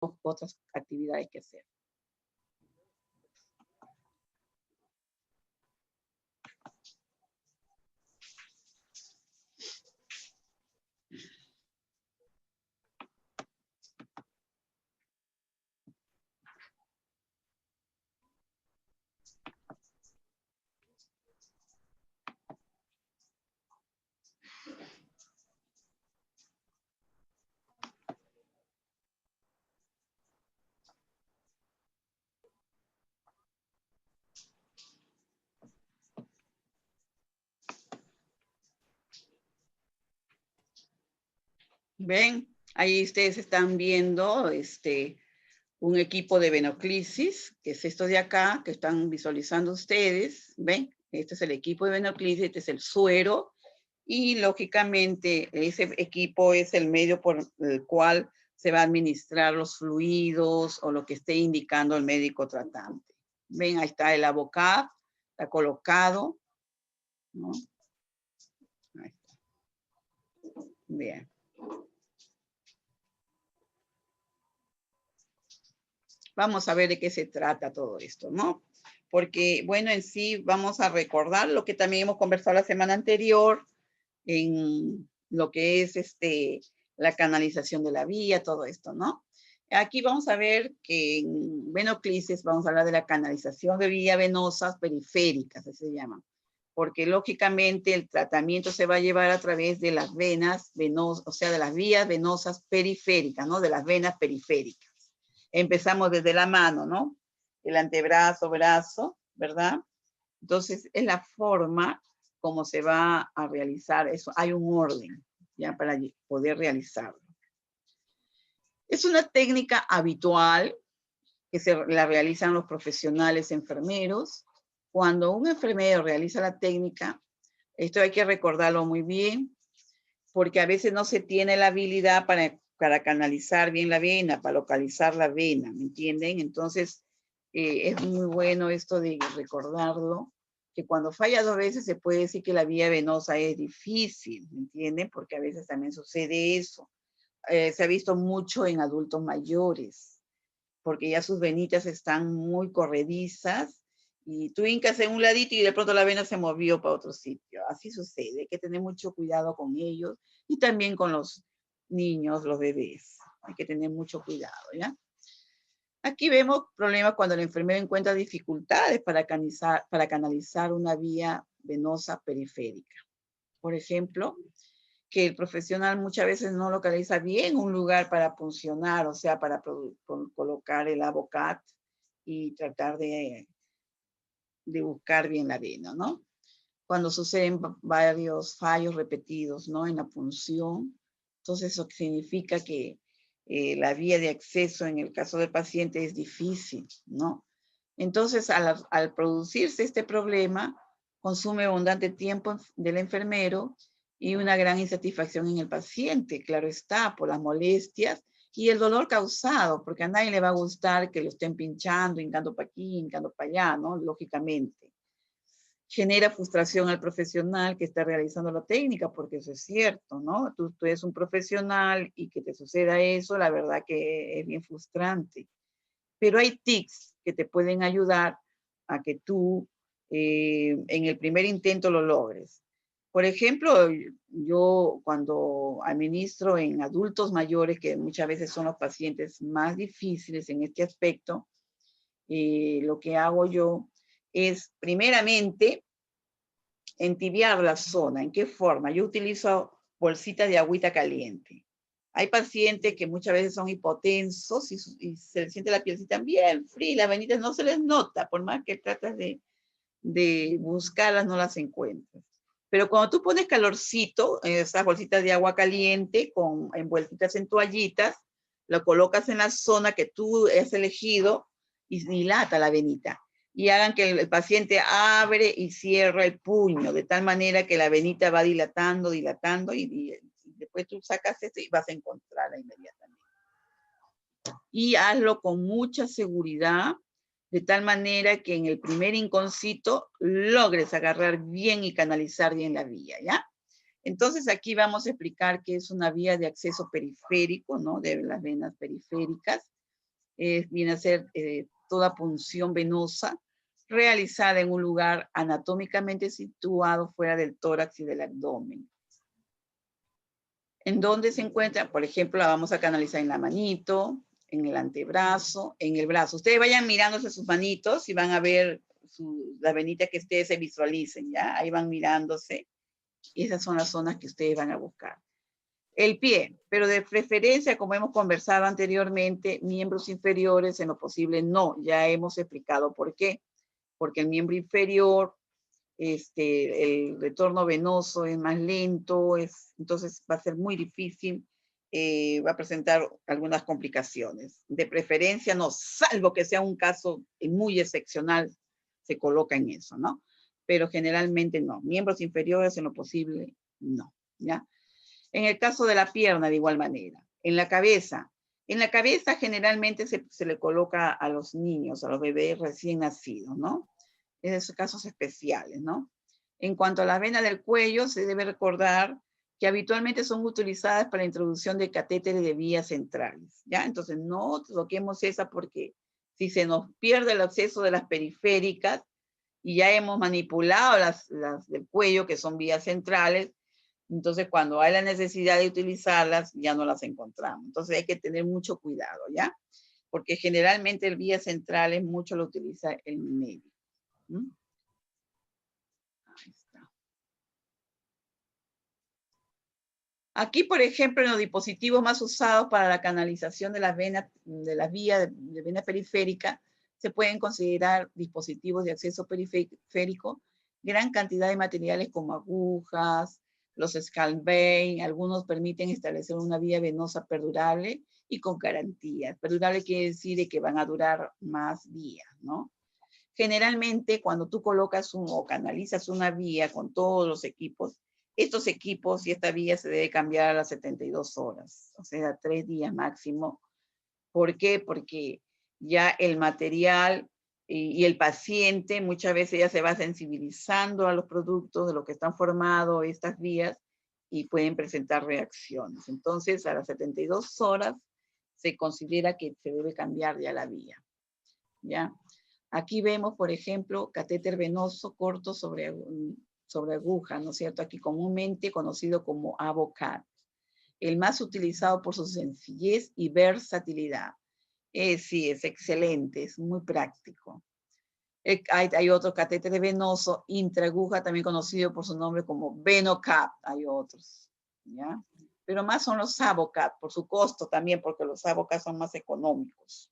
otras actividades que hacer. ¿Ven? Ahí ustedes están viendo un equipo de venoclisis, que es esto de acá, que están visualizando ustedes. ¿Ven? Este es el equipo de venoclisis, este es el suero, y lógicamente ese equipo es el medio por el cual se va a administrar los fluidos o lo que esté indicando el médico tratante. Ven, ahí está el abocado, está colocado, ¿no? Ahí está. Bien. Vamos a ver de qué se trata todo esto, ¿no? Porque, bueno, en sí vamos a recordar lo que también hemos conversado la semana anterior en lo que es la canalización de la vía, todo esto, ¿no? Aquí vamos a ver que en venoclisis vamos a hablar de la canalización de vía venosas periféricas, así se llaman, porque lógicamente el tratamiento se va a llevar a través de las venas venosas, o sea, de las vías venosas periféricas, ¿no? De las venas periféricas. Empezamos desde la mano, ¿no? El antebrazo, brazo, ¿verdad? Entonces, es la forma como se va a realizar eso. Hay un orden, ya, para poder realizarlo. Es una técnica habitual que la realizan los profesionales enfermeros. Cuando un enfermero realiza la técnica, esto hay que recordarlo muy bien, porque a veces no se tiene la habilidad para canalizar bien la vena, para localizar la vena, ¿me entienden? Entonces, es muy bueno esto de recordarlo, que cuando falla 2 veces se puede decir que la vía venosa es difícil, ¿me entienden? Porque a veces también sucede eso. Se ha visto mucho en adultos mayores, porque ya sus venitas están muy corredizas, y tú hincas en un ladito y de pronto la vena se movió para otro sitio. Así sucede, hay que tener mucho cuidado con ellos y también con los niños, los bebés. Hay que tener mucho cuidado, ¿ya? Aquí vemos problemas cuando el enfermero encuentra dificultades para canalizar una vía venosa periférica. Por ejemplo, que el profesional muchas veces no localiza bien un lugar para puncionar, o sea, para colocar el abocat y tratar de buscar bien la vena, ¿no? Cuando suceden varios fallos repetidos, ¿no? En la punción, entonces eso significa que la vía de acceso en el caso del paciente es difícil, ¿no? Entonces, al producirse este problema, consume abundante tiempo del enfermero y una gran insatisfacción en el paciente, claro está, por las molestias y el dolor causado, porque a nadie le va a gustar que lo estén pinchando, hincando para aquí, hincando para allá, ¿no? Lógicamente. Genera frustración al profesional que está realizando la técnica, porque eso es cierto, ¿no? Tú eres un profesional y que te suceda eso, la verdad que es bien frustrante. Pero hay tics que te pueden ayudar a que tú en el primer intento lo logres. Por ejemplo, yo cuando administro en adultos mayores, que muchas veces son los pacientes más difíciles en este aspecto, lo que hago yo es primeramente entibiar la zona. ¿En qué forma? Yo utilizo bolsitas de agüita caliente. Hay pacientes que muchas veces son hipotensos y se les siente la pielcita bien fría, las venitas no se les nota, por más que tratas de buscarlas, no las encuentras. Pero cuando tú pones calorcito, esas bolsitas de agua caliente envueltitas en toallitas, lo colocas en la zona que tú has elegido y dilata la venita. Y hagan que el paciente abre y cierra el puño, de tal manera que la venita va dilatando, dilatando, y después tú sacas esto y vas a encontrarla inmediatamente. Y hazlo con mucha seguridad, de tal manera que en el primer inconcito logres agarrar bien y canalizar bien la vía, ¿ya? Entonces aquí vamos a explicar qué es una vía de acceso periférico, ¿no? De las venas periféricas. viene a ser toda punción venosa realizada en un lugar anatómicamente situado fuera del tórax y del abdomen. ¿En dónde se encuentra? Por ejemplo, la vamos a canalizar en la manito, en el antebrazo, en el brazo. Ustedes vayan mirándose sus manitos y van a ver las venitas que ustedes se visualicen, ¿ya? Ahí van mirándose. Y esas son las zonas que ustedes van a buscar. El pie, pero de preferencia, como hemos conversado anteriormente, miembros inferiores en lo posible no. Ya hemos explicado por qué. Porque el miembro inferior, el retorno venoso es más lento, entonces va a ser muy difícil, va a presentar algunas complicaciones. De preferencia no, salvo que sea un caso muy excepcional, se coloca en eso, ¿no? Pero generalmente no. Miembros inferiores en lo posible, no, ¿ya? En el caso de la pierna, de igual manera. En la cabeza generalmente se le coloca a los niños, a los bebés recién nacidos, ¿no? En esos casos especiales, ¿no? En cuanto a la vena del cuello, se debe recordar que habitualmente son utilizadas para la introducción de catéteres de vías centrales, ¿ya? Entonces, no toquemos esa porque si se nos pierde el acceso de las periféricas y ya hemos manipulado las del cuello, que son vías centrales, entonces cuando hay la necesidad de utilizarlas, ya no las encontramos. Entonces hay que tener mucho cuidado, ¿ya? Porque generalmente el vía central es mucho lo utiliza el médico. ¿Mm? Ahí está. Aquí, por ejemplo, en los dispositivos más usados para la canalización de las venas, de las vías de vena periférica, se pueden considerar dispositivos de acceso periférico, gran cantidad de materiales como agujas, los Scalbane, algunos permiten establecer una vía venosa perdurable y con garantía. Perdurable quiere decir de que van a durar más días, ¿no? Generalmente, cuando tú colocas o canalizas una vía con todos los equipos, estos equipos y esta vía se debe cambiar a las 72 horas, o sea, 3 días máximo. ¿Por qué? Porque ya el material y el paciente muchas veces ya se va sensibilizando a los productos de lo que están formados estas vías y pueden presentar reacciones. Entonces, a las 72 horas se considera que se debe cambiar ya la vía, ¿ya? Aquí vemos, por ejemplo, catéter venoso corto sobre aguja, ¿no es cierto? Aquí comúnmente conocido como AVOCAT, el más utilizado por su sencillez y versatilidad. Sí, es excelente, es muy práctico. Hay otro catéter venoso intraaguja, también conocido por su nombre como VenoCap, hay otros, ¿ya? Pero más son los AVOCAT, por su costo también, porque los AVOCAT son más económicos.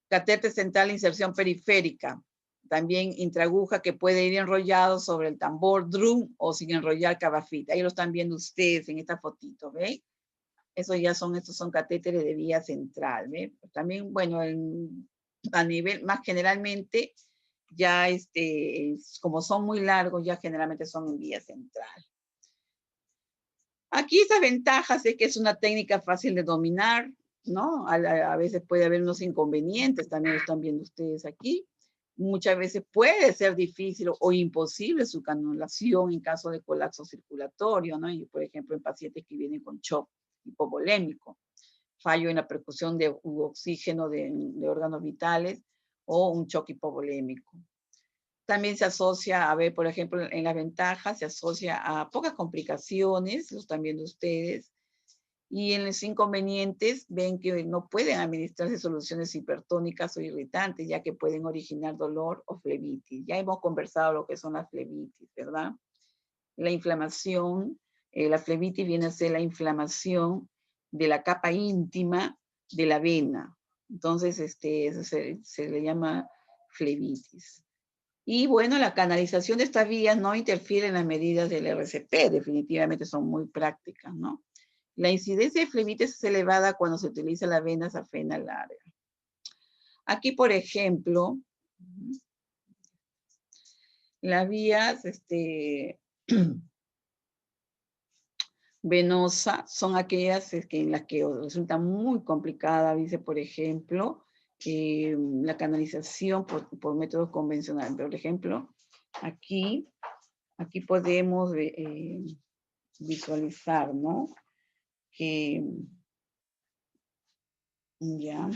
Catéter central de inserción periférica, también intraaguja que puede ir enrollado sobre el tambor drum o sin enrollar cabafita. Ahí lo están viendo ustedes en esta fotito, ¿ve? Estos son catéteres de vía central, ¿ve? También, bueno, a nivel más generalmente, ya como son muy largos, ya generalmente son en vía central. Aquí estas ventajas es que es una técnica fácil de dominar, ¿no? A veces puede haber unos inconvenientes, también lo están viendo ustedes aquí. Muchas veces puede ser difícil o imposible su canulación en caso de colapso circulatorio, ¿no? Y, por ejemplo, en pacientes que vienen con shock hipovolémico, fallo en la percusión de oxígeno de órganos vitales o un shock hipovolémico. También se asocia, a ver, por ejemplo, en las ventajas, se asocia a pocas complicaciones, lo están viendo ustedes, y en los inconvenientes ven que no pueden administrarse soluciones hipertónicas o irritantes, ya que pueden originar dolor o flebitis. Ya hemos conversado lo que son las flebitis, ¿verdad? La inflamación, la flebitis viene a ser la inflamación de la capa íntima de la vena. Entonces, eso se le llama flebitis. Y bueno, la canalización de estas vías no interfiere en las medidas del RCP, definitivamente son muy prácticas, ¿no? La incidencia de flebitis es elevada cuando se utiliza la vena safena larga. Aquí, por ejemplo, las vías venosas son aquellas en las que resulta muy complicada, dice, por ejemplo, la canalización por métodos convencionales. Por ejemplo, aquí podemos visualizar, ¿no? Que Ya.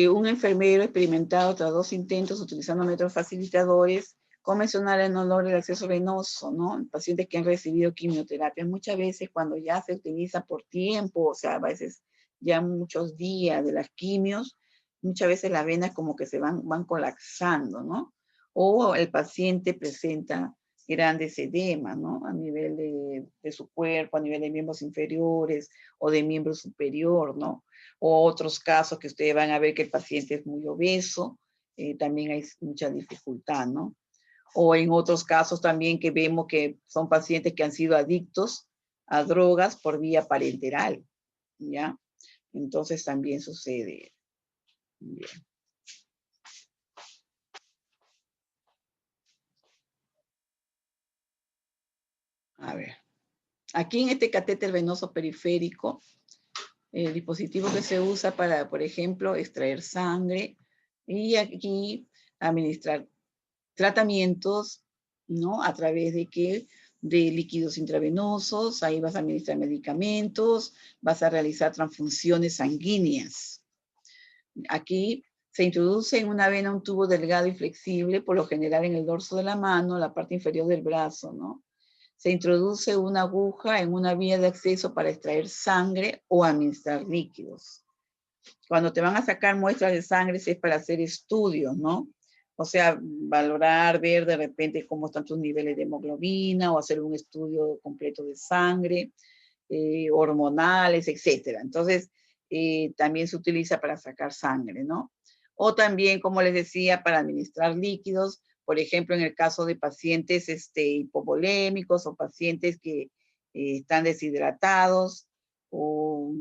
Un enfermero experimentado tras 2 intentos utilizando métodos facilitadores convencional en olor del acceso venoso, ¿no? En pacientes que han recibido quimioterapia. Muchas veces cuando ya se utiliza por tiempo, o sea, a veces ya muchos días de las quimios, muchas veces las venas como que se van colapsando, ¿no? O el paciente presenta grandes edemas, ¿no? A nivel de su cuerpo, a nivel de miembros inferiores o de miembro superior, ¿no? O otros casos que ustedes van a ver que el paciente es muy obeso, también hay mucha dificultad, ¿no? O en otros casos también que vemos que son pacientes que han sido adictos a drogas por vía parenteral, ¿ya? Entonces también sucede. Bien. A ver, aquí en este catéter venoso periférico, el dispositivo que se usa para, por ejemplo, extraer sangre y aquí administrar tratamientos, ¿no? A través de qué? De líquidos intravenosos, ahí vas a administrar medicamentos, vas a realizar transfusiones sanguíneas. Aquí se introduce en una vena un tubo delgado y flexible, por lo general en el dorso de la mano, la parte inferior del brazo, ¿no? Se introduce una aguja en una vía de acceso para extraer sangre o administrar líquidos. Cuando te van a sacar muestras de sangre es para hacer estudios, ¿no? O sea, valorar, ver de repente cómo están tus niveles de hemoglobina o hacer un estudio completo de sangre, hormonales, etcétera. Entonces, también se utiliza para sacar sangre, ¿no? O también, como les decía, para administrar líquidos, por ejemplo, en el caso de pacientes hipovolémicos o pacientes que están deshidratados o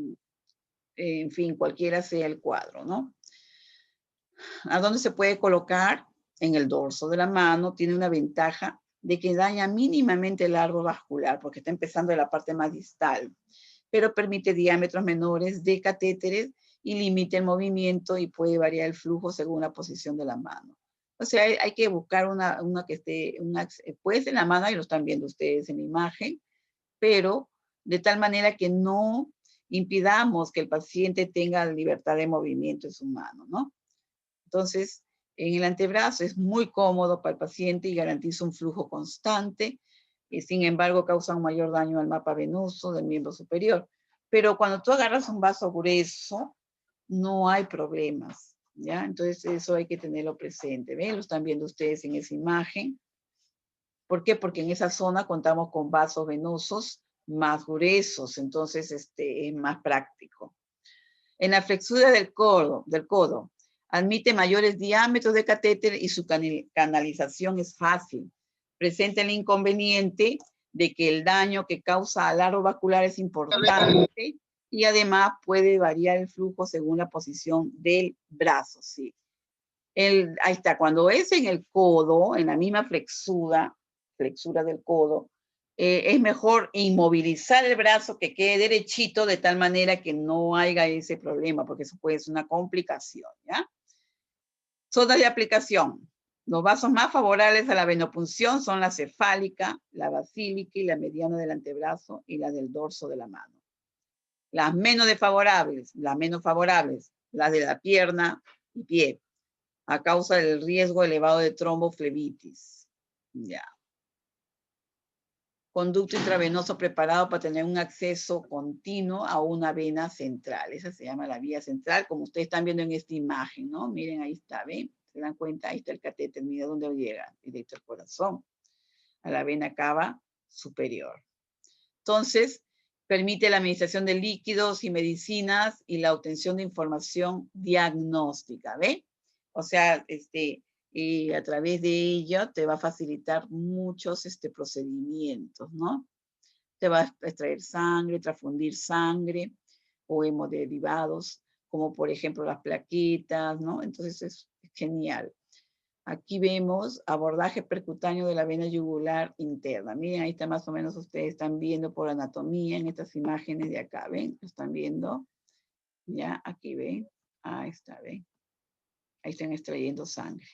en fin, cualquiera sea el cuadro, ¿no? ¿A dónde se puede colocar? En el dorso de la mano. Tiene una ventaja de que daña mínimamente el árbol vascular, porque está empezando de la parte más distal, pero permite diámetros menores de catéteres y limita el movimiento y puede variar el flujo según la posición de la mano. O sea, hay que buscar una que esté, pues en la mano, y lo están viendo ustedes en la imagen, pero de tal manera que no impidamos que el paciente tenga libertad de movimiento en su mano, ¿no? Entonces, en el antebrazo es muy cómodo para el paciente y garantiza un flujo constante, y sin embargo causa un mayor daño al mapa venoso del miembro superior. Pero cuando tú agarras un vaso grueso, no hay problemas, ¿ya? Entonces eso hay que tenerlo presente, ¿ven? Lo están viendo ustedes en esa imagen. ¿Por qué? Porque en esa zona contamos con vasos venosos más gruesos, entonces es más práctico. En la flexura del codo, admite mayores diámetros de catéter y su canalización es fácil. Presenta el inconveniente de que el daño que causa al aro vascular es importante y además puede variar el flujo según la posición del brazo. ¿Sí? Ahí está, cuando es en el codo, en la misma flexura del codo, es mejor inmovilizar el brazo que quede derechito de tal manera que no haya ese problema, porque eso puede ser una complicación, ¿ya? Zonas de aplicación. Los vasos más favorables a la venopunción son la cefálica, la basílica y la mediana del antebrazo y la del dorso de la mano. Las menos desfavorables, las menos favorables, las de la pierna y pie, a causa del riesgo elevado de tromboflebitis. Ya. Conducto intravenoso preparado para tener un acceso continuo a una vena central. Esa se llama la vía central, como ustedes están viendo en esta imagen, ¿no? Miren, ahí está, ¿ven? Se dan cuenta, ahí está el catéter, mira dónde llega, directo al corazón, a la vena cava superior. Entonces, permite la administración de líquidos y medicinas y la obtención de información diagnóstica, ¿ven? O sea, y a través de ello te va a facilitar muchos procedimientos, ¿no? Te va a extraer sangre, transfundir sangre o hemoderivados, como por ejemplo las plaquetas, ¿no? Entonces es genial. Aquí vemos abordaje percutáneo de la vena yugular interna. Miren, ahí está más o menos, ustedes están viendo por anatomía en estas imágenes de acá, ¿ven? ¿Lo están viendo? Ya, aquí ven. Ahí está, ¿ven? Ahí están extrayendo sangre.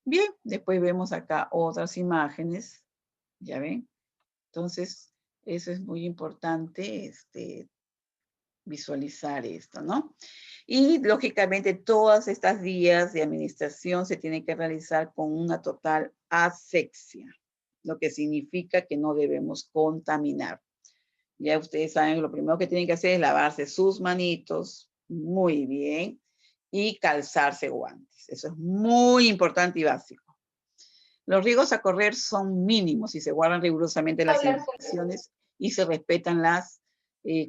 Bien, después vemos acá otras imágenes, ¿ya ven? Entonces, eso es muy importante, visualizar esto, ¿no? Y lógicamente todas estas vías de administración se tienen que realizar con una total asepsia, lo que significa que no debemos contaminar. Ya ustedes saben, lo primero que tienen que hacer es lavarse sus manitos muy bien y calzarse guantes. Eso es muy importante y básico. Los riesgos a correr son mínimos si se guardan rigurosamente las indicaciones y se respetan eh,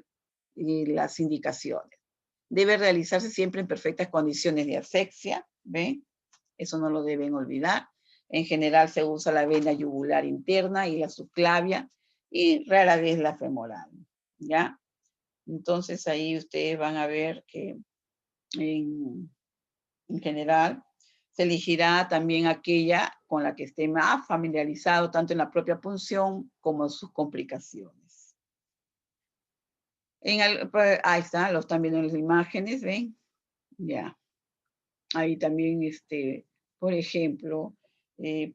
las indicaciones. Debe realizarse siempre en perfectas condiciones de asepsia, ¿ven? Eso no lo deben olvidar. En general se usa la vena yugular interna y la subclavia y rara vez la femoral, ¿ya? Entonces ahí ustedes van a ver que en general se elegirá también aquella con la que esté más familiarizado tanto en la propia punción como en sus complicaciones. Ahí están, lo están viendo en las imágenes, ¿ven? Ya. Ahí también, por ejemplo,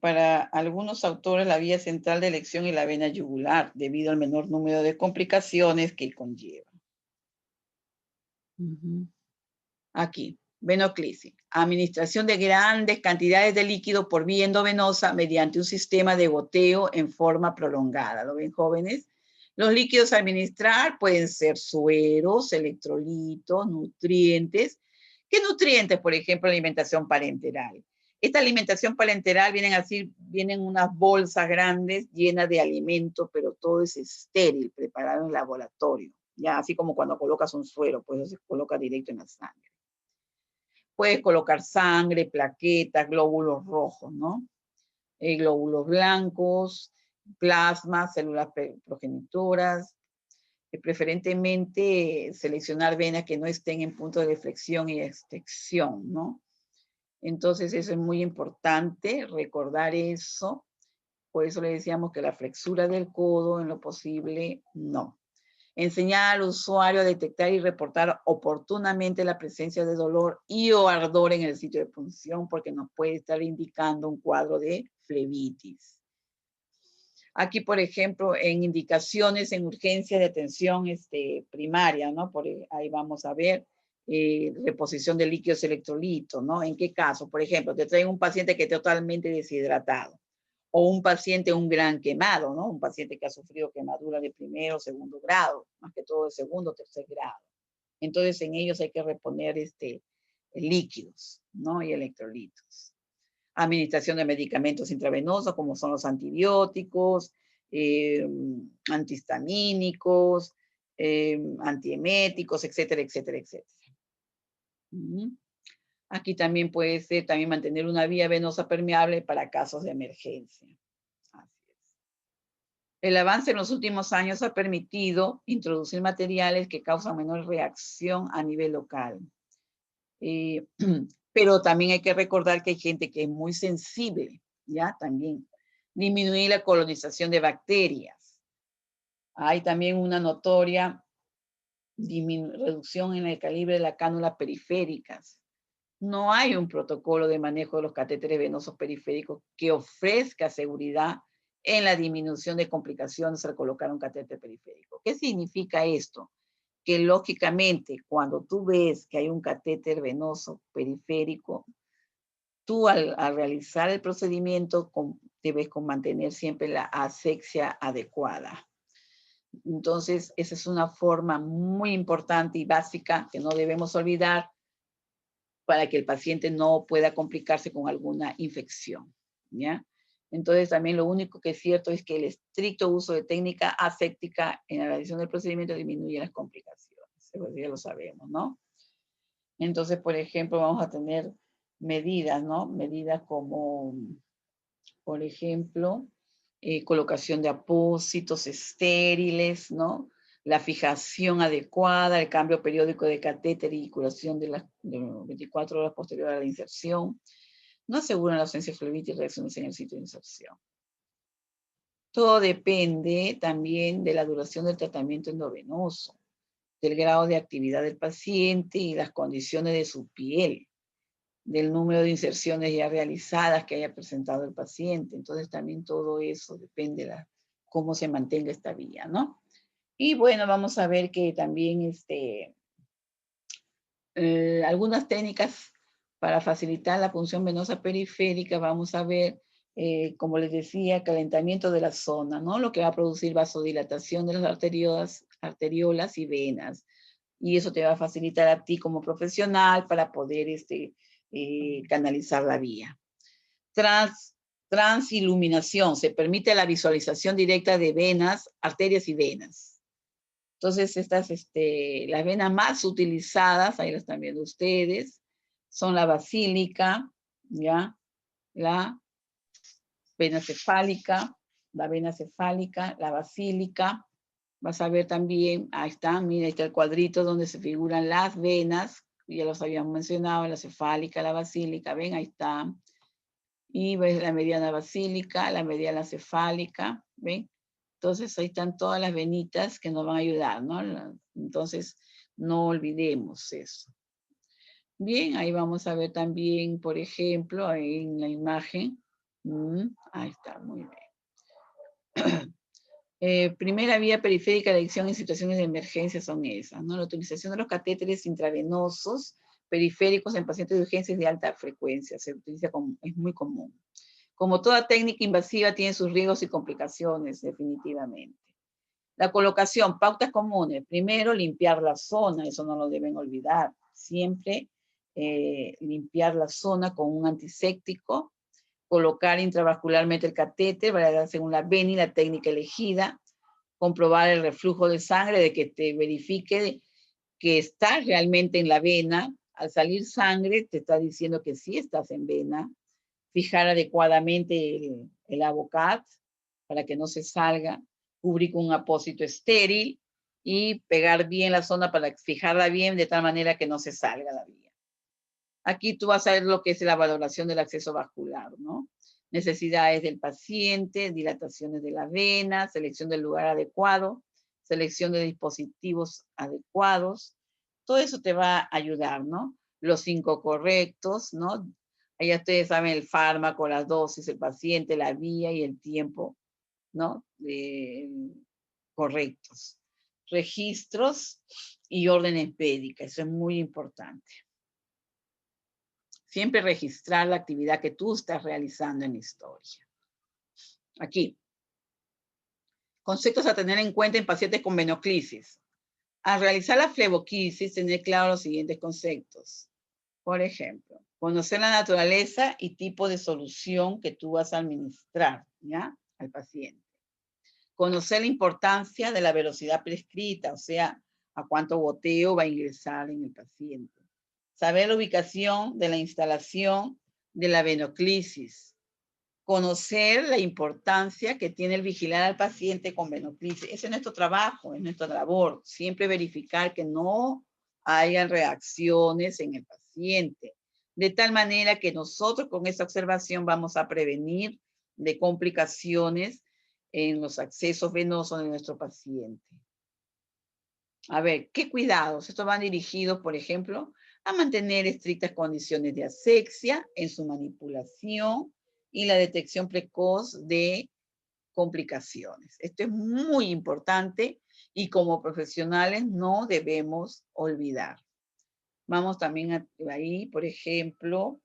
para algunos autores la vía central de elección es la vena yugular, debido al menor número de complicaciones que conlleva. Aquí, venoclisis. Administración de grandes cantidades de líquido por vía endovenosa mediante un sistema de goteo en forma prolongada. ¿Lo ven, jóvenes? Los líquidos a administrar pueden ser sueros, electrolitos, nutrientes. ¿Qué nutrientes? Por ejemplo, alimentación parenteral. Esta alimentación parenteral vienen unas bolsas grandes llenas de alimento, pero todo es estéril, preparado en laboratorio. Ya, así como cuando colocas un suero, pues eso se coloca directo en la sangre. Puedes colocar sangre, plaquetas, glóbulos rojos, ¿no? Glóbulos blancos, plasma, células progenitoras, preferentemente seleccionar venas que no estén en punto de flexión y extensión, ¿no? Entonces eso es muy importante, recordar eso. Por eso le decíamos que la flexura del codo, en lo posible, no. Enseñar al usuario a detectar y reportar oportunamente la presencia de dolor y o ardor en el sitio de punción, porque nos puede estar indicando un cuadro de flebitis. Aquí, por ejemplo, en indicaciones en urgencia de atención primaria, ¿no? Ahí vamos a ver reposición de líquidos electrolitos, ¿no? ¿En qué caso? Por ejemplo, te traen un paciente que está totalmente deshidratado o un paciente un gran quemado, ¿no? Un paciente que ha sufrido quemadura de primero o segundo grado, más que todo de segundo o tercer grado. Entonces, en ellos hay que reponer líquidos, ¿no? Y electrolitos. Administración de medicamentos intravenosos, como son los antibióticos, antihistamínicos, antieméticos, etcétera, etcétera, etcétera. Aquí también puede ser también mantener una vía venosa permeable para casos de emergencia. Así es. El avance en los últimos años ha permitido introducir materiales que causan menor reacción a nivel local. Pero también hay que recordar que hay gente que es muy sensible, ¿ya? También disminuir la colonización de bacterias. Hay también una notoria reducción en el calibre de las cánulas periféricas. No hay un protocolo de manejo de los catéteres venosos periféricos que ofrezca seguridad en la disminución de complicaciones al colocar un catéter periférico. ¿Qué significa esto? Que lógicamente cuando tú ves que hay un catéter venoso periférico, tú al realizar el procedimiento debes mantener siempre la asepsia adecuada. Entonces, esa es una forma muy importante y básica que no debemos olvidar para que el paciente no pueda complicarse con alguna infección, ¿ya? Entonces, también lo único que es cierto es que el estricto uso de técnica aséptica en la realización del procedimiento disminuye las complicaciones. Eso ya lo sabemos, ¿no? Entonces, por ejemplo, vamos a tener medidas, ¿no? Medidas como, por ejemplo, colocación de apósitos estériles, ¿no? La fijación adecuada, el cambio periódico de catéter y curación de las 24 horas posterior a la inserción. No aseguran la ausencia de flebitis y reacciones en el sitio de inserción. Todo depende también de la duración del tratamiento endovenoso, del grado de actividad del paciente y las condiciones de su piel, del número de inserciones ya realizadas que haya presentado el paciente. Entonces también todo eso depende de cómo se mantenga esta vía, ¿no? Y bueno, vamos a ver que también algunas técnicas para facilitar la punción venosa periférica. Vamos a ver, como les decía, calentamiento de la zona, ¿no? Lo que va a producir vasodilatación de las arteriolas y venas. Y eso te va a facilitar a ti como profesional para poder canalizar la vía. Transiluminación. Se permite la visualización directa de venas, arterias y venas. Entonces, las venas más utilizadas, ahí las están viendo ustedes, son la basílica, ¿ya? La vena cefálica, la basílica. Vas a ver también, ahí está, mira, ahí está el cuadrito donde se figuran las venas, ya los habíamos mencionado, la cefálica, la basílica, ven, ahí está. Y ves la mediana basílica, la mediana cefálica, ven. Entonces ahí están todas las venitas que nos van a ayudar, ¿no? Entonces no olvidemos eso. Bien, ahí vamos a ver también, por ejemplo, ahí en la imagen. Ahí está, muy bien. Primera vía periférica de elección en situaciones de emergencia son esas, ¿no? La utilización de los catéteres intravenosos periféricos en pacientes de urgencias de alta frecuencia. Se utiliza es muy común. Como toda técnica invasiva tiene sus riesgos y complicaciones, definitivamente. La colocación, pautas comunes. Primero, limpiar la zona, eso no lo deben olvidar. Siempre limpiar la zona con un antiséptico, colocar intravascularmente el catéter, variedad según la vena y la técnica elegida, comprobar el reflujo de sangre, de que te verifique que estás realmente en la vena. Al salir sangre, te está diciendo que sí estás en vena. Fijar adecuadamente el abocat para que no se salga, cubrir con un apósito estéril y pegar bien la zona para fijarla bien de tal manera que no se salga la vía. Aquí tú vas a ver lo que es la valoración del acceso vascular, ¿no? Necesidades del paciente, dilataciones de la vena, selección del lugar adecuado, selección de dispositivos adecuados. Todo eso te va a ayudar, ¿no? Los 5 correctos, ¿no? Ahí ustedes saben el fármaco, las dosis, el paciente, la vía y el tiempo, ¿no? Correctos. Registros y órdenes médicas, eso es muy importante. Siempre registrar la actividad que tú estás realizando en historia. Aquí. Conceptos a tener en cuenta en pacientes con venoclisis. Al realizar la fleboquisis, tener claro los siguientes conceptos. Por ejemplo, conocer la naturaleza y tipo de solución que tú vas a administrar, ¿ya? Al paciente. Conocer la importancia de la velocidad prescrita, o sea, a cuánto goteo va a ingresar en el paciente. Saber la ubicación de la instalación de la venoclisis. Conocer la importancia que tiene el vigilar al paciente con venoclisis. Ese es nuestro trabajo, es nuestra labor. Siempre verificar que no hayan reacciones en el paciente. De tal manera que nosotros con esta observación vamos a prevenir de complicaciones en los accesos venosos de nuestro paciente. A ver, ¿qué cuidados? Estos van dirigidos, por ejemplo, a mantener estrictas condiciones de asepsia en su manipulación y la detección precoz de complicaciones. Esto es muy importante y como profesionales no debemos olvidar. Vamos también ahí, por ejemplo,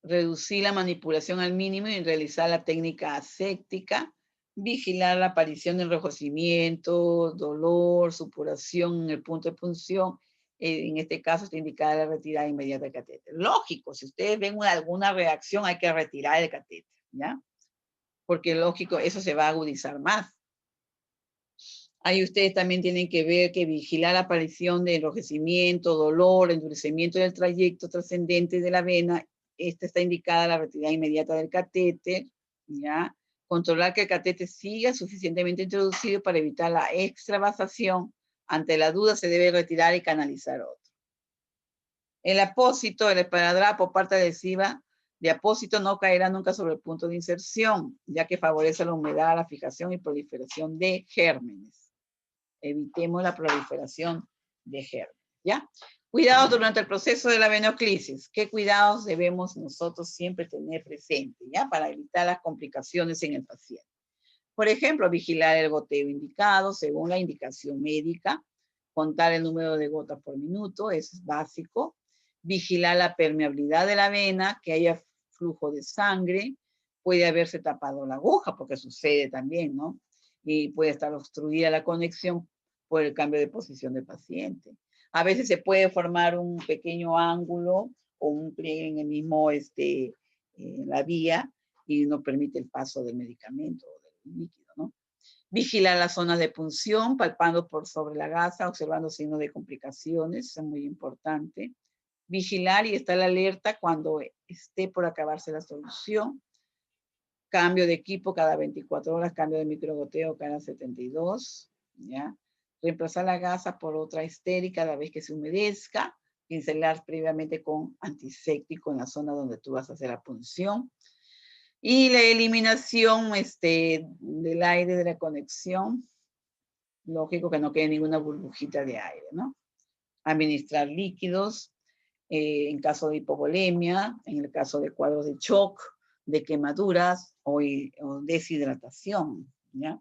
reducir la manipulación al mínimo y realizar la técnica aséptica, vigilar la aparición de enrojecimiento, dolor, supuración en el punto de punción. En este caso está indicada la retirada inmediata del catéter. Lógico, si ustedes ven alguna reacción hay que retirar el catéter, ¿ya? Porque lógico, eso se va a agudizar más. Ahí ustedes también tienen que ver que vigilar la aparición de enrojecimiento, dolor, endurecimiento del trayecto trascendente de la vena. Esta está indicada la retirada inmediata del catéter, ¿ya? Controlar que el catéter siga suficientemente introducido para evitar la extravasación. Ante la duda se debe retirar y canalizar otro. El apósito, el esparadrapo, parte adhesiva de apósito no caerá nunca sobre el punto de inserción, ya que favorece la humedad, la fijación y proliferación de gérmenes. Evitemos la proliferación de gérmenes, ¿ya? Cuidados durante el proceso de la venoclisis. ¿Qué cuidados debemos nosotros siempre tener presente, ya? Para evitar las complicaciones en el paciente. Por ejemplo, vigilar el goteo indicado según la indicación médica. contar el número de gotas por minuto, eso es básico. Vigilar la permeabilidad de la vena, que haya flujo de sangre. Puede haberse tapado la aguja, porque sucede también, ¿no? Y puede estar obstruida la conexión por el cambio de posición del paciente. A veces se puede formar un pequeño ángulo o un pliegue en el mismo, la vía, y no permite el paso del medicamento o del líquido, ¿no? Vigilar las zonas de punción, palpando por sobre la gasa, observando signos de complicaciones, eso es muy importante. Vigilar y estar alerta cuando esté por acabarse la solución. Cambio de equipo cada 24 horas, cambio de microgoteo cada 72, ¿ya? Reemplazar la gasa por otra estéril cada vez que se humedezca, pincelar previamente con antiséptico en la zona donde tú vas a hacer la punción. Y la eliminación del aire de la conexión, lógico que no quede ninguna burbujita de aire, ¿no? Administrar líquidos en caso de hipovolemia, en el caso de cuadros de shock, de quemaduras o deshidratación, ¿ya?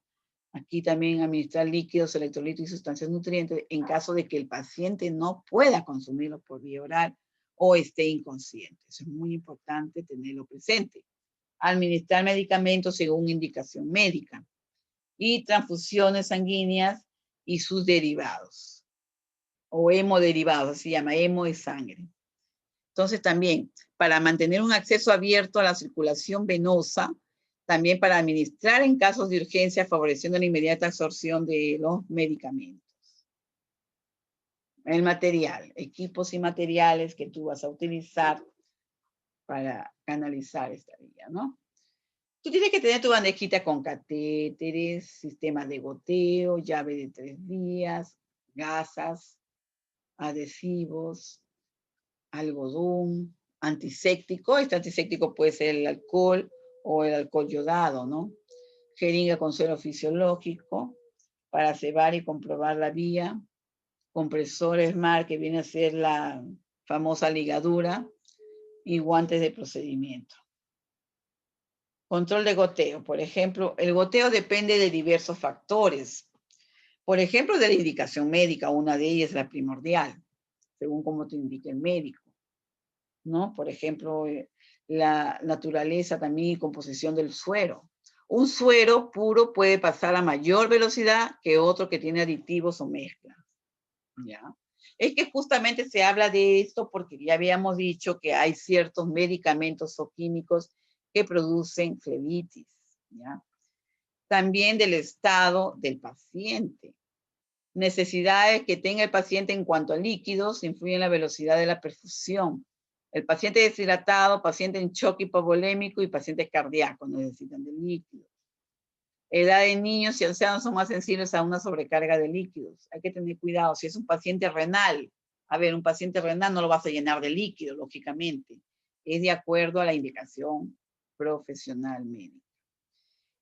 Aquí también administrar líquidos, electrolitos y sustancias nutrientes en caso de que el paciente no pueda consumirlos por vía oral o esté inconsciente. Eso es muy importante tenerlo presente. Administrar medicamentos según indicación médica y transfusiones sanguíneas y sus derivados, o hemoderivados, se llama hemo de sangre. Entonces también, para mantener un acceso abierto a la circulación venosa, también para administrar en casos de urgencia, favoreciendo la inmediata absorción de los medicamentos. El material, equipos y materiales que tú vas a utilizar para canalizar esta vía, ¿no? Tú tienes que tener tu bandejita con catéteres, sistema de goteo, llave de 3 vías, gasas, adhesivos, algodón, antiséptico. Este antiséptico puede ser el alcohol o el alcohol yodado, ¿no? Jeringa con suero fisiológico para cebar y comprobar la vía. Compresor SMART, que viene a ser la famosa ligadura, y guantes de procedimiento. Control de goteo. Por ejemplo, el goteo depende de diversos factores. Por ejemplo, de la indicación médica, una de ellas es la primordial, según como te indique el médico, ¿no? Por ejemplo, la naturaleza también y composición del suero. Un suero puro puede pasar a mayor velocidad que otro que tiene aditivos o mezcla, ¿ya? Es que justamente se habla de esto porque ya habíamos dicho que hay ciertos medicamentos o químicos que producen flebitis, ¿ya? También del estado del paciente. Necesidades que tenga el paciente en cuanto a líquidos influyen en la velocidad de la perfusión. El paciente deshidratado, paciente en shock hipovolémico y paciente cardíaco necesitan de líquidos. Edad de niños y ancianos son más sensibles a una sobrecarga de líquidos. Hay que tener cuidado. Si es un paciente renal, a ver, un paciente renal no lo vas a llenar de líquido, lógicamente. Es de acuerdo a la indicación profesional médica.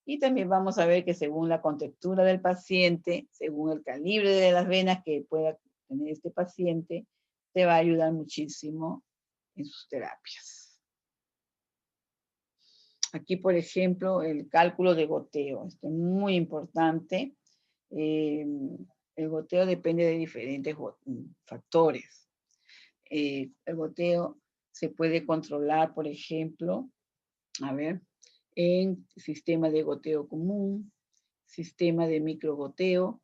Y también vamos a ver que según la contextura del paciente, según el calibre de las venas que pueda tener este paciente, te va a ayudar muchísimo en sus terapias. Aquí, por ejemplo, el cálculo de goteo. Esto es muy importante. El goteo depende de diferentes factores. El goteo se puede controlar, por ejemplo, a ver, en sistema de goteo común, sistema de microgoteo,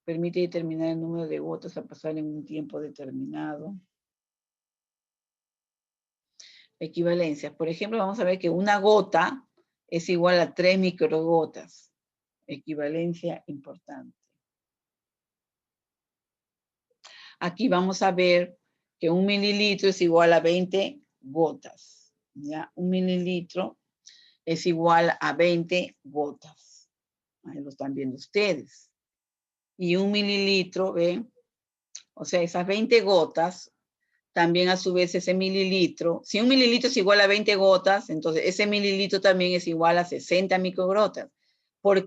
permite determinar el número de gotas a pasar en un tiempo determinado. Equivalencias. Por ejemplo, vamos a ver que una gota es igual a 3 microgotas. Equivalencia importante. Aquí vamos a ver que 1 mililitro es igual a 20 gotas. ¿Ya? 1 mililitro es igual a 20 gotas. Ahí lo están viendo ustedes. Y 1 mililitro, ¿ven? O sea, esas 20 gotas, también a su vez ese mililitro, si 1 mililitro es igual a 20 gotas, entonces ese mililitro también es igual a 60 microgotas.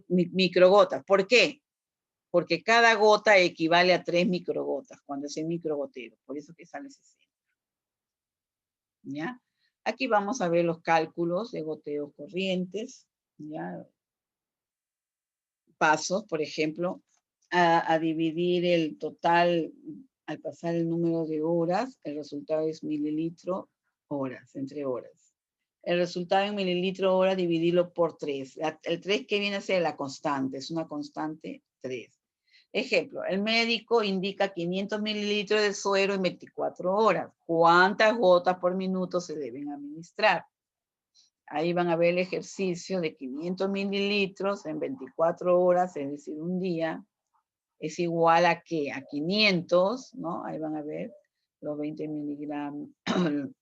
Microgotas. ¿Por qué? Porque cada gota equivale a 3 microgotas cuando es el microgotero. Por eso que sale 60. ¿Ya? Aquí vamos a ver los cálculos de goteos corrientes. ¿Ya? Pasos, por ejemplo, a dividir el total, al pasar el número de horas, el resultado es mililitro horas, entre horas. El resultado en mililitro hora, dividirlo por 3. El 3 que viene a ser la constante, es una constante 3. Ejemplo, el médico indica 500 mililitros de suero en 24 horas. ¿Cuántas gotas por minuto se deben administrar? Ahí van a ver el ejercicio de 500 mililitros en 24 horas, es decir, un día, es igual a ¿qué? A 500, ¿no? Ahí van a ver los 20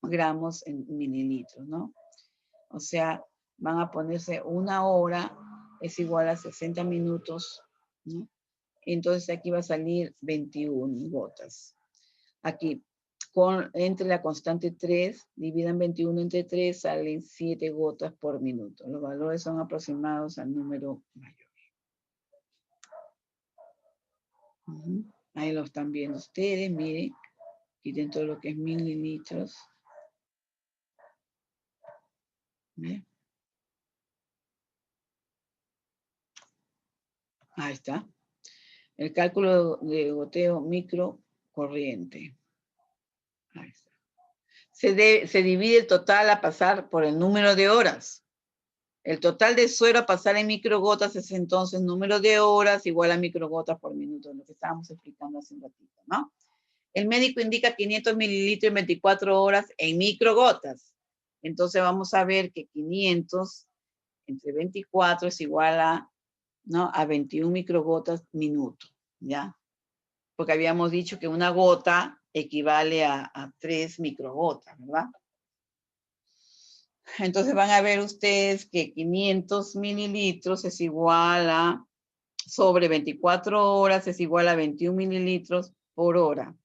gramos en mililitros, ¿no? O sea, van a ponerse una hora, es igual a 60 minutos, ¿no? Entonces aquí va a salir 21 gotas. Aquí, entre la constante 3, dividan 21 entre 3, salen 7 gotas por minuto. Los valores son aproximados al número mayor. Ahí lo están viendo ustedes, miren, y dentro de lo que es mililitros. ¿Bien? Ahí está. El cálculo de goteo microcorriente. Ahí está. Se divide el total a pasar por el número de horas. El total de suero a pasar en microgotas es entonces número de horas igual a microgotas por minuto, lo que estábamos explicando hace un ratito, ¿no? El médico indica 500 mililitros en 24 horas en microgotas. Entonces vamos a ver que 500 entre 24 es igual a, ¿no? A 21 microgotas minuto, ¿ya? Porque habíamos dicho que una gota equivale a 3 microgotas, ¿verdad? Entonces van a ver ustedes que 500 mililitros es igual a, sobre 24 horas es igual a 21 mililitros por hora.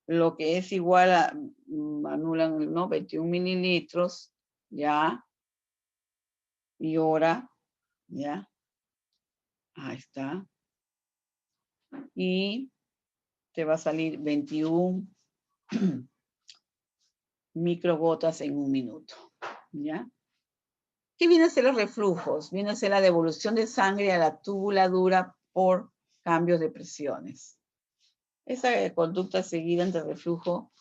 Lo que es igual a, anulan, ¿no? 21 mililitros, ¿ya? Y hora, ¿ya? Ahí está. Y te va a salir 21 microgotas en un minuto, ¿ya? ¿Qué viene a ser los reflujos? Viene a ser la devolución de sangre a la túbula dura por cambios de presiones. Esa conducta seguida entre reflujo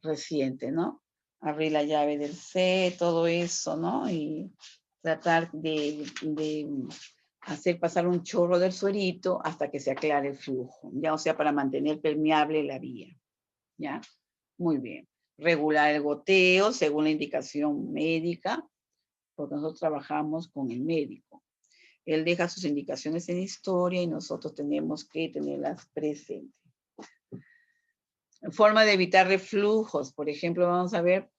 reciente, ¿no? Abrir la llave del C, todo eso, ¿no? Y tratar de hacer pasar un chorro del suerito hasta que se aclare el flujo, ¿ya? O sea, para mantener permeable la vía, ¿ya? Muy bien. Regular el goteo según la indicación médica, porque nosotros trabajamos con el médico. Él deja sus indicaciones en historia y nosotros tenemos que tenerlas presentes. Forma de evitar reflujos, por ejemplo, vamos a ver,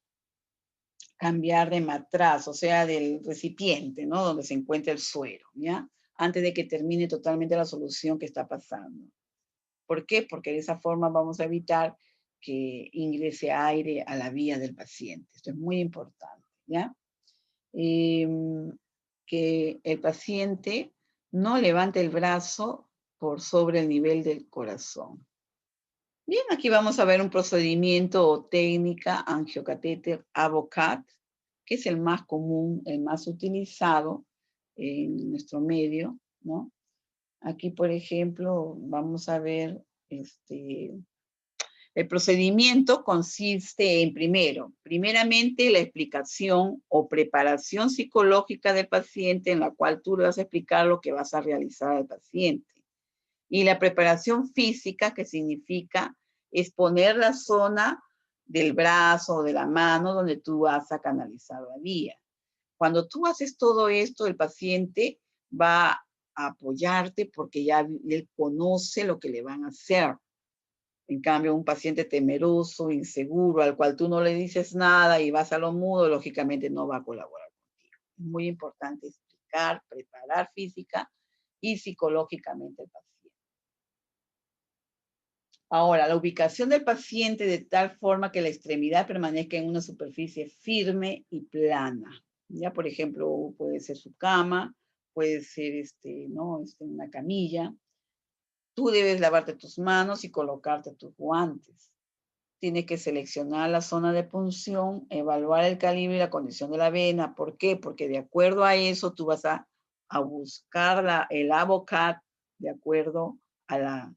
cambiar de matraz, o sea, del recipiente, ¿no? Donde se encuentra el suero, ¿ya? Antes de que termine totalmente la solución que está pasando. ¿Por qué? Porque de esa forma vamos a evitar que ingrese aire a la vía del paciente. Esto es muy importante, ¿ya? Que el paciente no levante el brazo por sobre el nivel del corazón. Bien, aquí vamos a ver un procedimiento o técnica angiocatéter ABOCAT, que es el más común, el más utilizado en nuestro medio, ¿no? Aquí, por ejemplo, vamos a ver el procedimiento consiste en, primeramente, la explicación o preparación psicológica del paciente en la cual tú le vas a explicar lo que vas a realizar al paciente. Y la preparación física, que significa exponer la zona del brazo o de la mano donde tú vas a canalizar la vía. Cuando tú haces todo esto, el paciente va a apoyarte porque ya él conoce lo que le van a hacer. En cambio, un paciente temeroso, inseguro, al cual tú no le dices nada y vas a lo mudo, lógicamente no va a colaborar contigo. Es muy importante explicar, preparar física y psicológicamente al paciente. Ahora, la ubicación del paciente de tal forma que la extremidad permanezca en una superficie firme y plana. Ya, por ejemplo, puede ser su cama, puede ser una camilla. Tú debes lavarte tus manos y colocarte tus guantes. Tienes que seleccionar la zona de punción, evaluar el calibre y la condición de la vena. ¿Por qué? Porque de acuerdo a eso tú vas a buscar el ABOCAT de acuerdo a la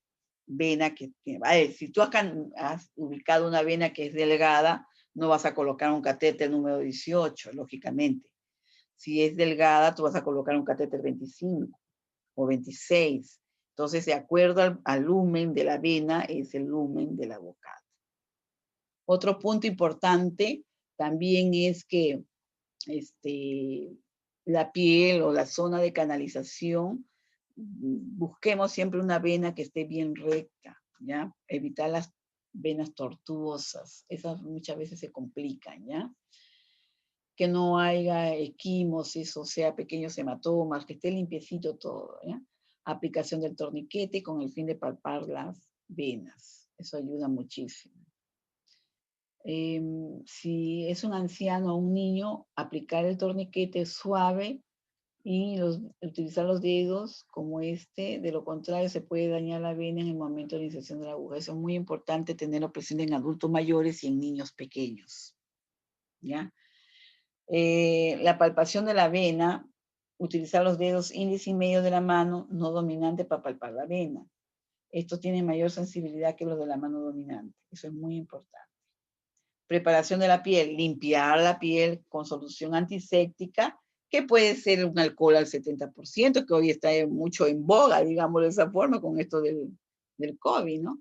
vena que tiene. A ver, si tú has ubicado una vena que es delgada, no vas a colocar un catéter número 18, lógicamente. Si es delgada, tú vas a colocar un catéter 25 o 26. Entonces, de acuerdo al lumen de la vena, es el lumen de la boca. Otro punto importante también es que la piel o la zona de canalización, busquemos siempre una vena que esté bien recta, ¿ya? Evitar las venas tortuosas, esas muchas veces se complican, ¿ya? Que no haya equimosis, o sea, pequeños hematomas, que esté limpiecito todo, ¿ya? Aplicación del torniquete con el fin de palpar las venas, eso ayuda muchísimo. Si es un anciano o un niño, aplicar el torniquete suave y utilizar los dedos como de lo contrario se puede dañar la vena en el momento de la inserción de la aguja. Eso es muy importante tenerlo presente en adultos mayores y en niños pequeños, ¿ya? La palpación de la vena, utilizar los dedos índice y medio de la mano no dominante para palpar la vena. Estos tienen mayor sensibilidad que los de la mano dominante. Eso es muy importante. Preparación de la piel, limpiar la piel con solución antiséptica, que puede ser un alcohol al 70%, que hoy está mucho en boga, digamos de esa forma, con esto del COVID, ¿no?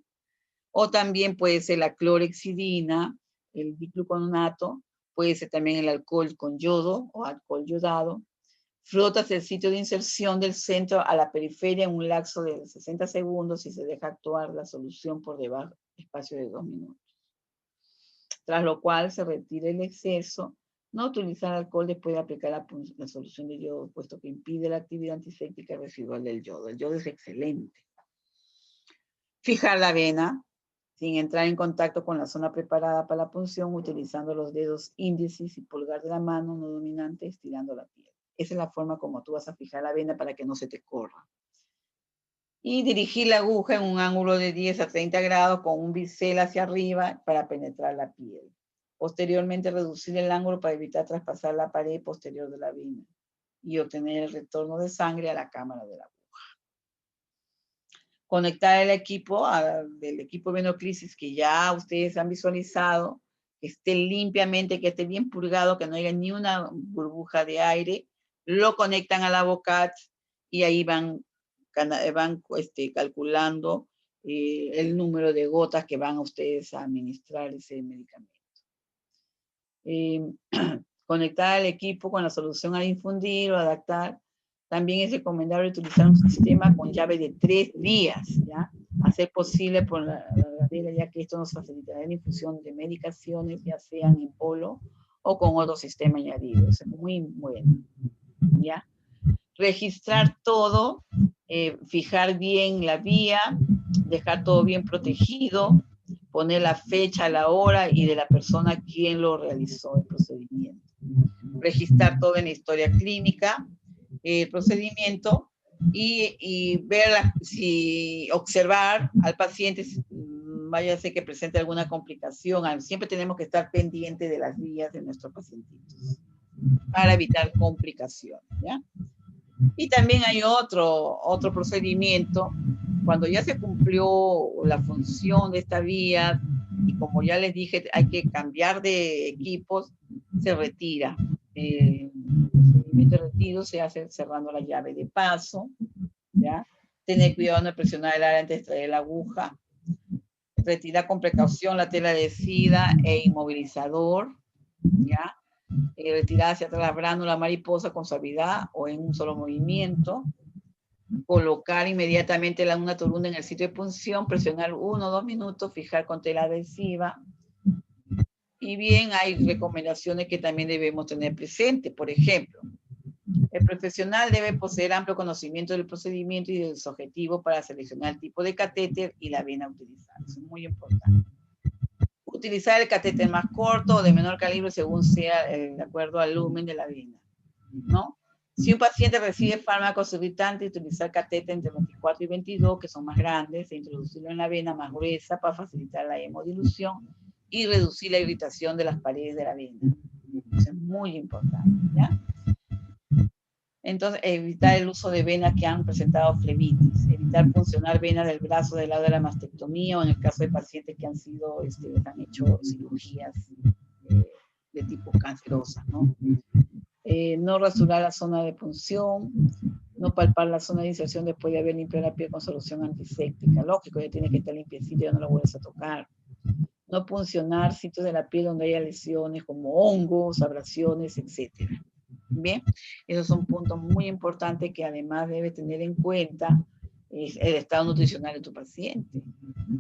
O también puede ser la clorhexidina, el bigluconato, puede ser también el alcohol con yodo o alcohol yodado. Frotas el sitio de inserción del centro a la periferia en un lapso de 60 segundos y se deja actuar la solución por debajo, espacio de 2 minutos. Tras lo cual se retira el exceso. No utilizar alcohol después de aplicar la solución de yodo, puesto que impide la actividad antiséptica residual del yodo. El yodo es excelente. Fijar la vena sin entrar en contacto con la zona preparada para la punción, utilizando los dedos índices y pulgar de la mano no dominante, estirando la piel. Esa es la forma como tú vas a fijar la vena para que no se te corra. Y dirigir la aguja en un ángulo de 10 a 30 grados con un bisel hacia arriba para penetrar la piel. Posteriormente, reducir el ángulo para evitar traspasar la pared posterior de la vena y obtener el retorno de sangre a la cámara de la aguja. Conectar el equipo del equipo Venoclisis que ya ustedes han visualizado, que esté limpiamente, que esté bien purgado, que no haya ni una burbuja de aire, lo conectan a la bocat y ahí van calculando el número de gotas que van a ustedes a administrar ese medicamento. Conectar al equipo con la solución a infundir o adaptar. También es recomendable utilizar un sistema con llave de 3 días, ¿ya? A ser posible por la verdadera, ya que esto nos facilitará la infusión de medicaciones, ya sean en polo o con otro sistema añadido. Eso es muy bueno, ¿ya? Registrar todo, fijar bien la vía, dejar todo bien protegido, poner la fecha, la hora y de la persona quien lo realizó el procedimiento. Registrar todo en la historia clínica, el procedimiento y ver, observar al paciente, vaya a ser que presente alguna complicación. Siempre tenemos que estar pendientes de las vías de nuestros pacientitos para evitar complicaciones, ¿ya? Y también hay otro procedimiento, cuando ya se cumplió la función de esta vía, y como ya les dije, hay que cambiar de equipos, se retira. El procedimiento de retiro se hace cerrando la llave de paso, ¿ya? Tener cuidado de no presionar el área antes de extraer la aguja. Retirar con precaución la tela adhesiva e inmovilizador, ¿ya? Retirar hacia atrás la bránula mariposa con suavidad o en un solo movimiento. Colocar inmediatamente la una torunda en el sitio de punción, presionar 1 o 2 minutos, fijar con tela adhesiva. Y bien, hay recomendaciones que también debemos tener presente. Por ejemplo, el profesional debe poseer amplio conocimiento del procedimiento y del objetivo para seleccionar el tipo de catéter y la vena a utilizar. Eso es muy importante. Utilizar el catéter más corto o de menor calibre según sea de acuerdo al lumen de la vena, ¿no? Si un paciente recibe fármacos irritantes, utilizar catéter entre 24 y 22, que son más grandes, e introducirlo en la vena más gruesa para facilitar la hemodilución y reducir la irritación de las paredes de la vena. Eso es muy importante, ¿ya? Entonces, evitar el uso de venas que han presentado flebitis, evitar puncionar venas del brazo del lado de la mastectomía o en el caso de pacientes que han sido, les han hecho cirugías de tipo cancerosa, ¿no? No rasurar la zona de punción, no palpar la zona de inserción después de haber limpiado la piel con solución antiséptica. Lógico, ya tiene que estar limpiecita, ya no la vuelves a tocar. No puncionar sitios de la piel donde haya lesiones como hongos, abrasiones, etc. Bien, esos son puntos muy importantes que además debes tener en cuenta el estado nutricional de tu paciente,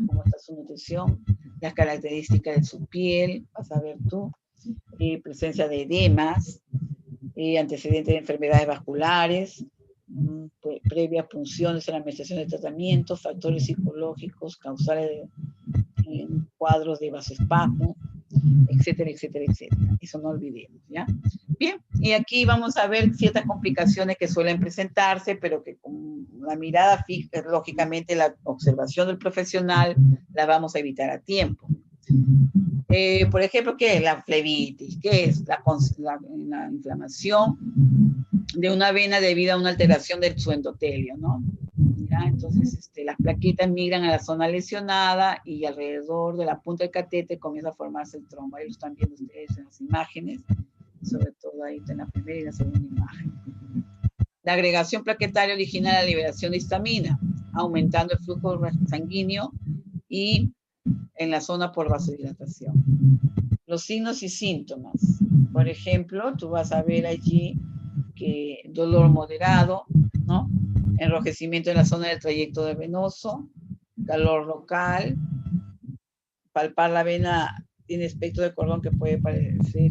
cómo está su nutrición, las características de su piel, vas a ver tú, presencia de edemas, antecedentes de enfermedades vasculares, previas punciones en la administración de tratamiento, factores psicológicos, causales de cuadros de vasoespasmo, etcétera, etcétera, etcétera. Eso no olvidemos, ¿ya? Bien, y aquí vamos a ver ciertas complicaciones que suelen presentarse, pero que con la mirada fija, lógicamente la observación del profesional, la vamos a evitar a tiempo. Por ejemplo, ¿qué es la flebitis? ¿Qué es la inflamación de una vena debido a una alteración de su endotelio, ¿no? ¿Ya? Entonces, las plaquetas migran a la zona lesionada y alrededor de la punta del catéter comienza a formarse el trombo. Ahí lo están viendo ustedes en las imágenes, sobre todo ahí en la primera y la segunda imagen. La agregación plaquetaria origina la liberación de histamina, aumentando el flujo sanguíneo y en la zona por vasodilatación. Los signos y síntomas. Por ejemplo, tú vas a ver allí que dolor moderado, ¿no? Enrojecimiento en la zona del trayecto venoso, calor local, palpar la vena tiene espectro de cordón que puede parecer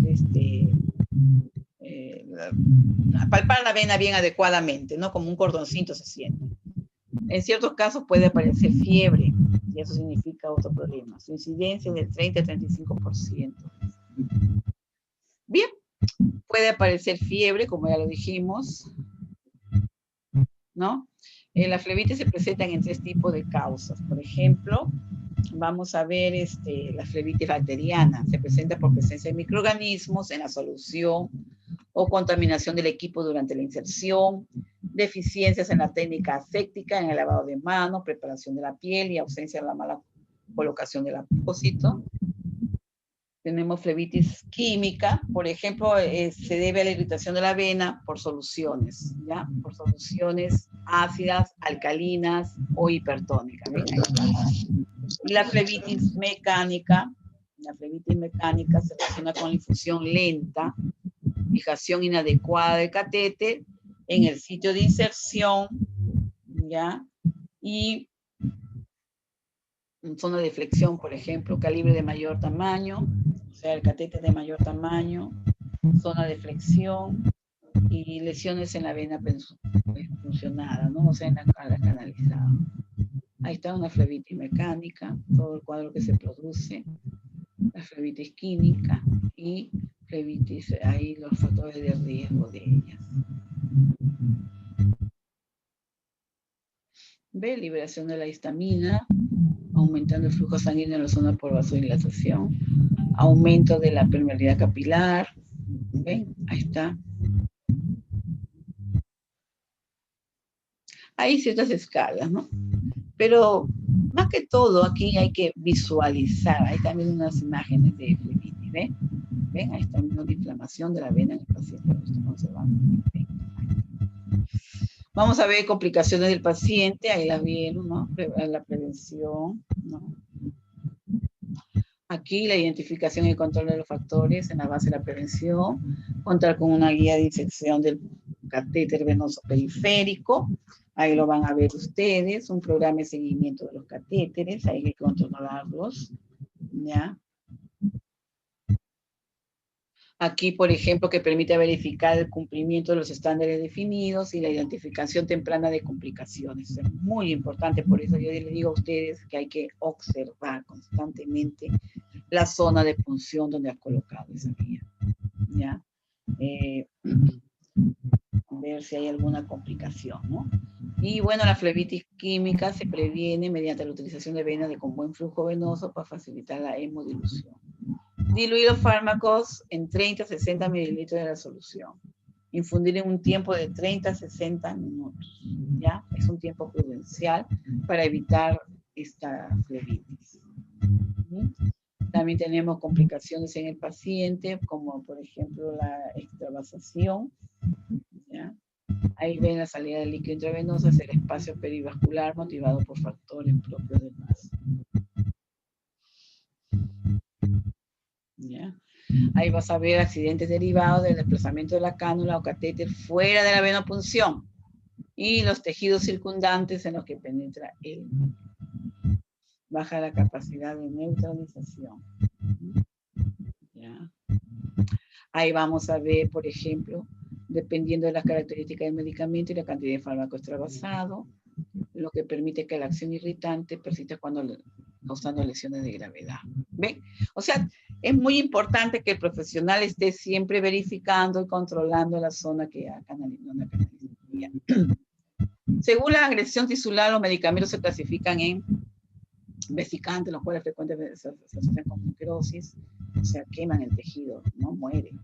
palpar la vena bien adecuadamente, ¿no? Como un cordoncito se siente. En ciertos casos puede aparecer fiebre, y eso significa otro problema. Su incidencia es del 30 a 35%. Bien, puede aparecer fiebre, como ya lo dijimos, ¿no? Las flebitis se presentan en 3 tipos de causas. Por ejemplo, vamos a ver la flebitis bacteriana. Se presenta por presencia de microorganismos en la solución o contaminación del equipo durante la inserción, deficiencias en la técnica aséptica, en el lavado de manos, preparación de la piel y ausencia de la mala colocación del apósito. Tenemos flebitis química, por ejemplo, se debe a la irritación de la vena por soluciones, ¿ya? Por soluciones ácidas, alcalinas o hipertónicas. ¿Ven? Y la flebitis mecánica se relaciona con la infusión lenta, fijación inadecuada del catéter en el sitio de inserción, ¿ya? Y zona de flexión, por ejemplo, calibre de mayor tamaño, o sea, el catéter de mayor tamaño, zona de flexión y lesiones en la vena puncionada, ¿no? O sea, en la canalizada. Ahí está una flebitis mecánica, todo el cuadro que se produce, la flebitis química y flebitis, ahí los factores de riesgo de ellas. ¿Ve? Liberación de la histamina, aumentando el flujo sanguíneo en la zona por vasodilatación, aumento de la permeabilidad capilar, ¿ven? Ahí está. Hay ciertas escalas, ¿no? Pero más que todo aquí hay que visualizar, hay también unas imágenes de flebitis, ¿ven? ¿Ven? Ahí está una inflamación de la vena en el paciente, lo estamos observando. Vamos a ver complicaciones del paciente, ahí las vieron, ¿no? La prevención, ¿no? Aquí la identificación y control de los factores en la base de la prevención, contar con una guía de disección del catéter venoso periférico, ahí lo van a ver ustedes, un programa de seguimiento de los catéteres, hay que controlarlos, ¿ya? Aquí, por ejemplo, que permite verificar el cumplimiento de los estándares definidos y la identificación temprana de complicaciones. Es muy importante, por eso yo les digo a ustedes que hay que observar constantemente la zona de punción donde has colocado esa guía, ¿ya? Ver si hay alguna complicación, ¿no? Y bueno, la flebitis química se previene mediante la utilización de venas con buen flujo venoso para facilitar la hemodilución. Diluir los fármacos en 30 a 60 mililitros de la solución. Infundir en un tiempo de 30 a 60 minutos, ¿ya? Es un tiempo prudencial para evitar esta flebitis. También tenemos complicaciones en el paciente, como por ejemplo la extravasación, ¿ya? Ahí ven la salida del líquido intravenoso hacia el espacio perivascular motivado por factores propios del vaso. ¿Ya? Ahí vas a ver accidentes derivados del desplazamiento de la cánula o catéter fuera de la venopunción y los tejidos circundantes en los que penetra el líquido. Baja la capacidad de neutralización. ¿Ya? Ahí vamos a ver, por ejemplo, dependiendo de las características del medicamento y la cantidad de fármaco extravasado, lo que permite que la acción irritante persista causando lesiones de gravedad. ¿Ven? O sea, es muy importante que el profesional esté siempre verificando y controlando la zona que ha canalizado. Según la agresión tisular, los medicamentos se clasifican en vesicantes, los cuales frecuentemente se asocian con necrosis, o sea, queman el tejido, no mueren.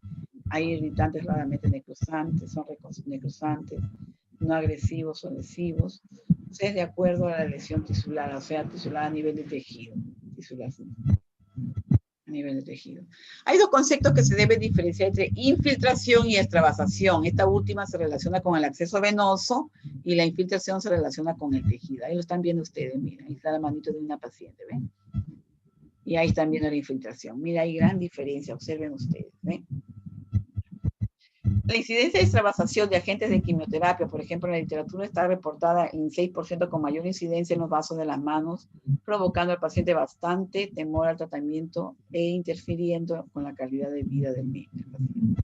Hay irritantes raramente necrosantes, son necrosantes, no agresivos o lesivos. O sea, es de acuerdo a la lesión tisular, o sea, tisular a nivel de tejido. Tisular a nivel de tejido. Hay dos conceptos que se deben diferenciar entre infiltración y extravasación. Esta última se relaciona con el acceso venoso y la infiltración se relaciona con el tejido. Ahí lo están viendo ustedes, miren, ahí está la manito de una paciente, ¿ven? Y ahí están viendo la infiltración. Mira, hay gran diferencia, observen ustedes, ¿ven? La incidencia de extravasación de agentes de quimioterapia, por ejemplo, en la literatura está reportada en 6% con mayor incidencia en los vasos de las manos, provocando al paciente bastante temor al tratamiento e interfiriendo con la calidad de vida del paciente.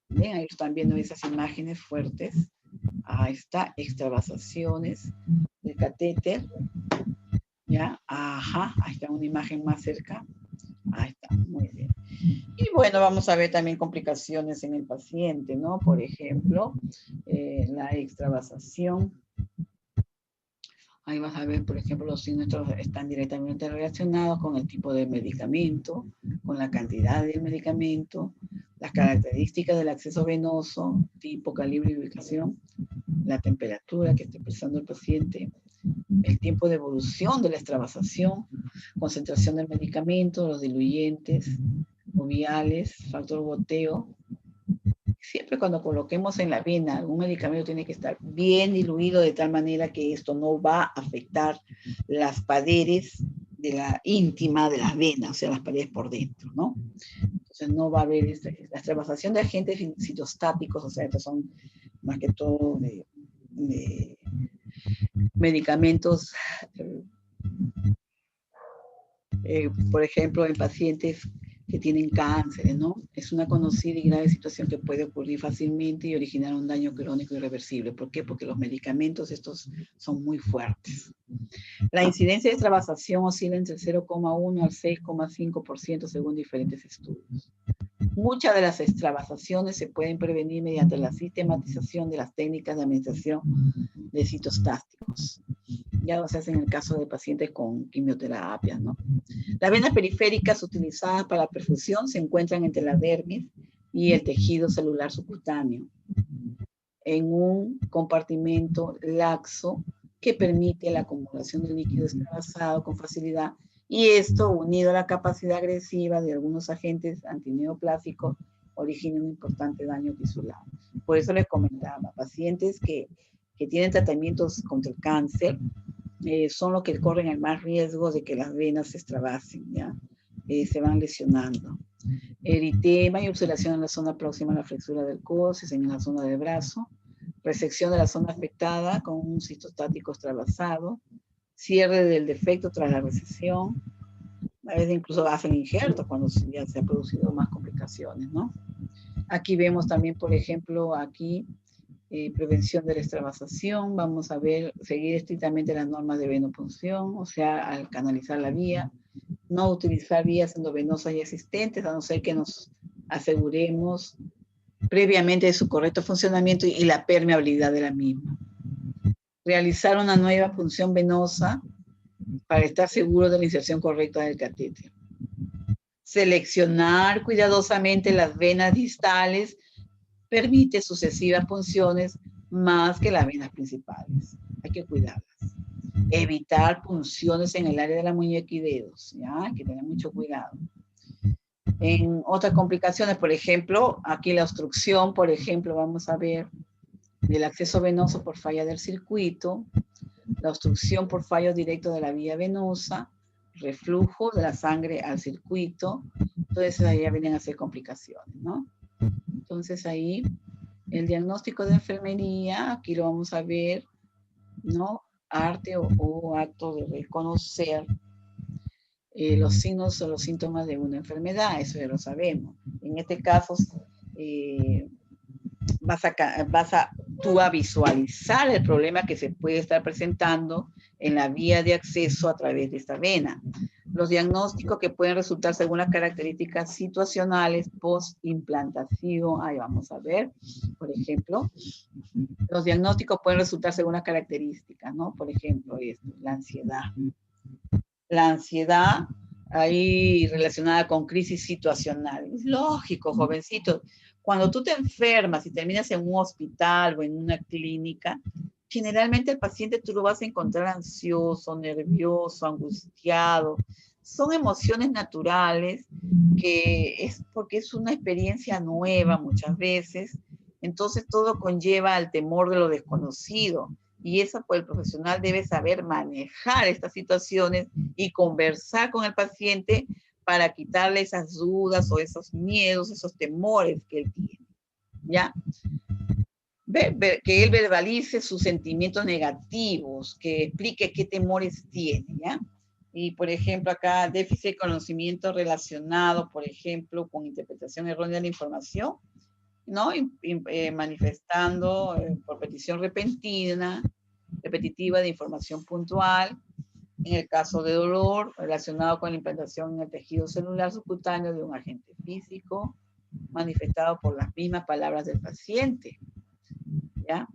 Ven, ahí están viendo esas imágenes fuertes. Ahí está, extravasaciones del catéter. ¿Ya? Ajá, ahí está una imagen más cerca. Ahí está, muy bien. Y bueno, vamos a ver también complicaciones en el paciente, ¿no? Por ejemplo, la extravasación. Ahí vas a ver, por ejemplo, los signos están directamente relacionados con el tipo de medicamento, con la cantidad del medicamento, las características del acceso venoso, tipo, calibre y ubicación, la temperatura que esté pesando el paciente, el tiempo de evolución de la extravasación, concentración del medicamento, los diluyentes, viales, factor goteo. Siempre cuando coloquemos en la vena algún medicamento tiene que estar bien diluido de tal manera que esto no va a afectar las paredes de la íntima de las venas, o sea, las paredes por dentro, ¿no? Entonces no va a haber la extravasación de agentes citostáticos, o sea, estos son más que todo de medicamentos, por ejemplo, en pacientes que tienen cánceres, ¿no? Es una conocida y grave situación que puede ocurrir fácilmente y originar un daño crónico irreversible. ¿Por qué? Porque los medicamentos estos son muy fuertes. La incidencia de extravasación oscila entre 0,1 al 6,5% según diferentes estudios. Muchas de las extravasaciones se pueden prevenir mediante la sistematización de las técnicas de administración de citostásticos. Ya lo se hace en el caso de pacientes con quimioterapia, ¿no? Las venas periféricas utilizadas para la perfusión se encuentran entre la dermis y el tejido celular subcutáneo, en un compartimento laxo que permite la acumulación de líquido extravasado con facilidad, y esto, unido a la capacidad agresiva de algunos agentes antineoplásicos, origina un importante daño tisular. Por eso les comentaba, pacientes que tienen tratamientos contra el cáncer, son los que corren el más riesgo de que las venas se extravasen, ¿ya? Se van lesionando. Eritema y ulceración en la zona próxima a la flexura del coxis, en la zona del brazo, resección de la zona afectada con un citostático extravasado, cierre del defecto tras la resección, a veces incluso hacen injertos cuando ya se han producido más complicaciones, ¿no? Aquí vemos también, por ejemplo, aquí, prevención de la extravasación. Vamos a ver, seguir estrictamente las normas de venopunción, o sea, al canalizar la vía, no utilizar vías endovenosas ya existentes, a no ser que nos aseguremos previamente de su correcto funcionamiento y la permeabilidad de la misma. Realizar una nueva punción venosa para estar seguro de la inserción correcta del catéter. Seleccionar cuidadosamente las venas distales permite sucesivas punciones más que las venas principales. Hay que cuidarlas. Evitar punciones en el área de la muñeca y dedos, ¿ya? Hay que tener mucho cuidado. En otras complicaciones, por ejemplo, aquí la obstrucción, por ejemplo, vamos a ver del acceso venoso por falla del circuito, la obstrucción por fallo directo de la vía venosa, reflujo de la sangre al circuito. Entonces ahí ya vienen a ser complicaciones, ¿no? Entonces ahí el diagnóstico de enfermería, aquí lo vamos a ver, ¿no? Arte o acto de reconocer los signos o los síntomas de una enfermedad, eso ya lo sabemos. En este caso, vas tú a visualizar el problema que se puede estar presentando en la vía de acceso a través de esta vena. Los diagnósticos que pueden resultar según las características situacionales post-implantación, ahí vamos a ver, por ejemplo, los diagnósticos pueden resultar según las características, ¿no? Por ejemplo, esto, la ansiedad. La ansiedad ahí relacionada con crisis situacional. Es lógico, jovencito. Cuando tú te enfermas y terminas en un hospital o en una clínica, generalmente el paciente tú lo vas a encontrar ansioso, nervioso, angustiado. Son emociones naturales que es porque es una experiencia nueva muchas veces. Entonces todo conlleva al temor de lo desconocido. Y eso, pues, el profesional debe saber manejar estas situaciones y conversar con el paciente para quitarle esas dudas o esos miedos, esos temores que él tiene, ¿ya? Que él verbalice sus sentimientos negativos, que explique qué temores tiene, ¿ya? Y, por ejemplo, acá, déficit de conocimiento relacionado, por ejemplo, con interpretación errónea de la información, ¿no? Manifestando por petición repetitiva de información puntual, en el caso de dolor relacionado con la implantación en el tejido celular subcutáneo de un agente físico, manifestado por las mismas palabras del paciente, ¿ya?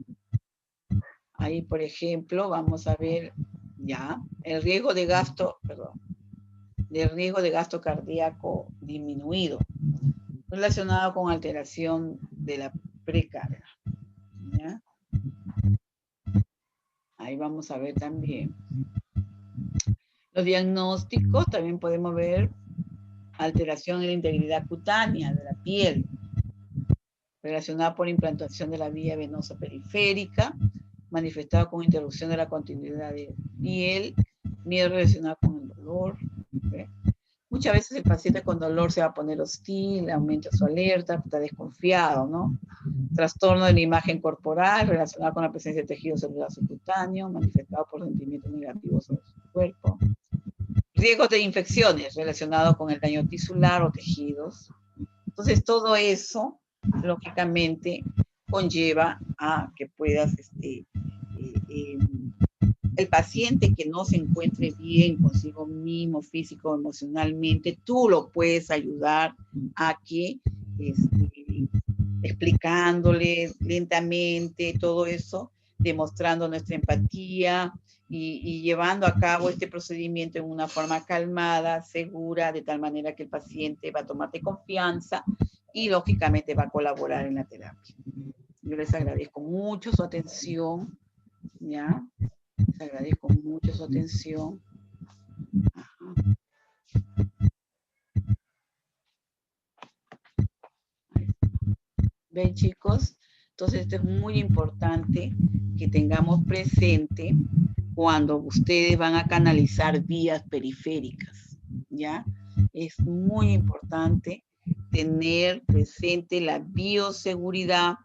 Ahí, por ejemplo, vamos a ver, ¿ya? El riesgo de gasto, del riesgo de gasto cardíaco disminuido, relacionado con alteración de la precarga, ¿ya? Ahí vamos a ver también. Los diagnósticos, también podemos ver alteración en la integridad cutánea de la piel, relacionada por implantación de la vía venosa periférica, manifestado con interrupción de la continuidad de piel, miedo relacionado con el dolor. ¿Ve? Muchas veces el paciente con dolor se va a poner hostil, aumenta su alerta, está desconfiado, ¿no? Trastorno de la imagen corporal relacionado con la presencia de tejido celular subcutáneo, manifestado por sentimientos negativos sobre su cuerpo. Riesgos de infecciones relacionados con el daño tisular o tejidos. Entonces, todo eso, lógicamente, conlleva a que puedas, el paciente que no se encuentre bien consigo mismo, físico o emocionalmente, tú lo puedes ayudar a que, explicándole lentamente todo eso, demostrando nuestra empatía y llevando a cabo este procedimiento en una forma calmada, segura, de tal manera que el paciente va a tomarte confianza y lógicamente va a colaborar en la terapia. Yo les agradezco mucho su atención, ¿ya? Les agradezco mucho su atención. Ajá. ¿Ven, chicos? Entonces, esto es muy importante que tengamos presente cuando ustedes van a canalizar vías periféricas, ¿ya? Es muy importante tener presente la bioseguridad